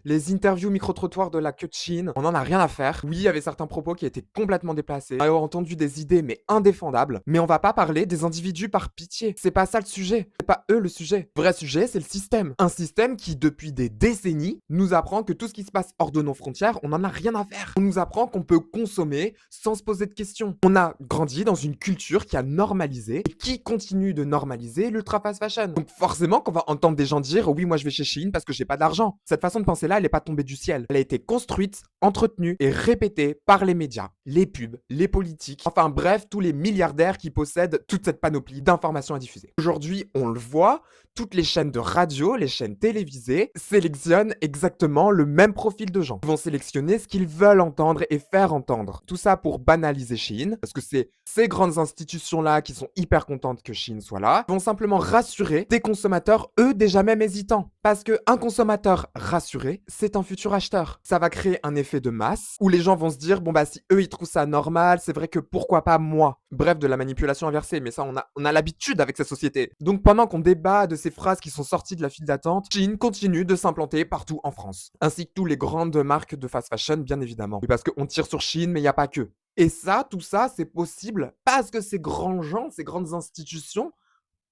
Les interviews micro-trottoirs de la queue de Chine, on en a rien à faire. Oui, il y avait certains propos qui étaient complètement déplacés. On a entendu des idées, mais indéfendables. Mais on va pas parler des individus par pitié. C'est pas ça le sujet. C'est pas eux le sujet. Le vrai sujet, c'est le système. Un système qui, depuis des décennies, nous apprend que tout ce qui se passe hors de nos frontières, on en a rien à faire. On nous apprend qu'on peut consommer sans se poser de questions. On a grandi dans une culture qui a normalisé et qui continue de normaliser l'ultra fast fashion. Donc forcément qu'on va entendre des gens dire oui, moi je vais chez Shein parce que j'ai pas d'argent. Cette façon de penser là, elle n'est pas tombée du ciel. Elle a été construite, entretenue et répétée par les médias, les pubs, les politiques, enfin bref, tous les milliardaires qui possèdent toute cette panoplie d'informations à diffuser. Aujourd'hui, on le voit, toutes les chaînes de radio, les chaînes télévisées sélectionnent exactement le même profil de gens. Ils vont sélectionner ce qu'ils veulent entendre et faire entendre. Tout ça pour banaliser Shein, parce que c'est ces grandes institutions-là qui sont hyper contentes que Shein soit là, vont simplement rassurer des consommateurs, eux déjà même hésitants. Parce qu'un consommateur rassuré, c'est un futur acheteur. Ça va créer un effet de masse où les gens vont se dire, bon bah si eux ils trouvent ça normal, c'est vrai que pourquoi pas moi. Bref, de la manipulation inversée, mais ça on a l'habitude avec cette société. Donc pendant qu'on débat de ces phrases qui sont sorties de la file d'attente, Shein continue de s'implanter partout en France. Ainsi que tous les grandes marques de fast fashion, bien évidemment. Oui, parce qu'on tire sur Shein, mais il n'y a pas que. Et ça, tout ça, c'est possible parce que ces grands gens, ces grandes institutions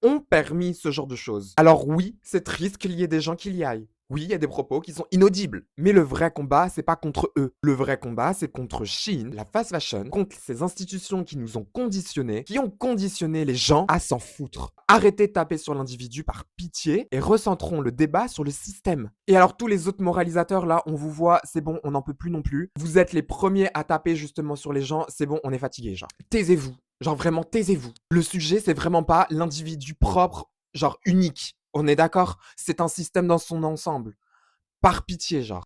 ont permis ce genre de choses. Alors oui, c'est triste qu'il y ait des gens qui y aillent. Oui, il y a des propos qui sont inaudibles. Mais le vrai combat, c'est pas contre eux. Le vrai combat, c'est contre Shein, la fast fashion, contre ces institutions qui nous ont conditionnés, qui ont conditionné les gens à s'en foutre. Arrêtez de taper sur l'individu par pitié et recentrons le débat sur le système. Et alors tous les autres moralisateurs là, on vous voit, c'est bon, on n'en peut plus non plus. Vous êtes les premiers à taper justement sur les gens, c'est bon, on est fatigué, genre. Taisez-vous. Genre vraiment, taisez-vous. Le sujet, c'est vraiment pas l'individu propre, genre unique. On est d'accord? C'est un système dans son ensemble. Par pitié, genre.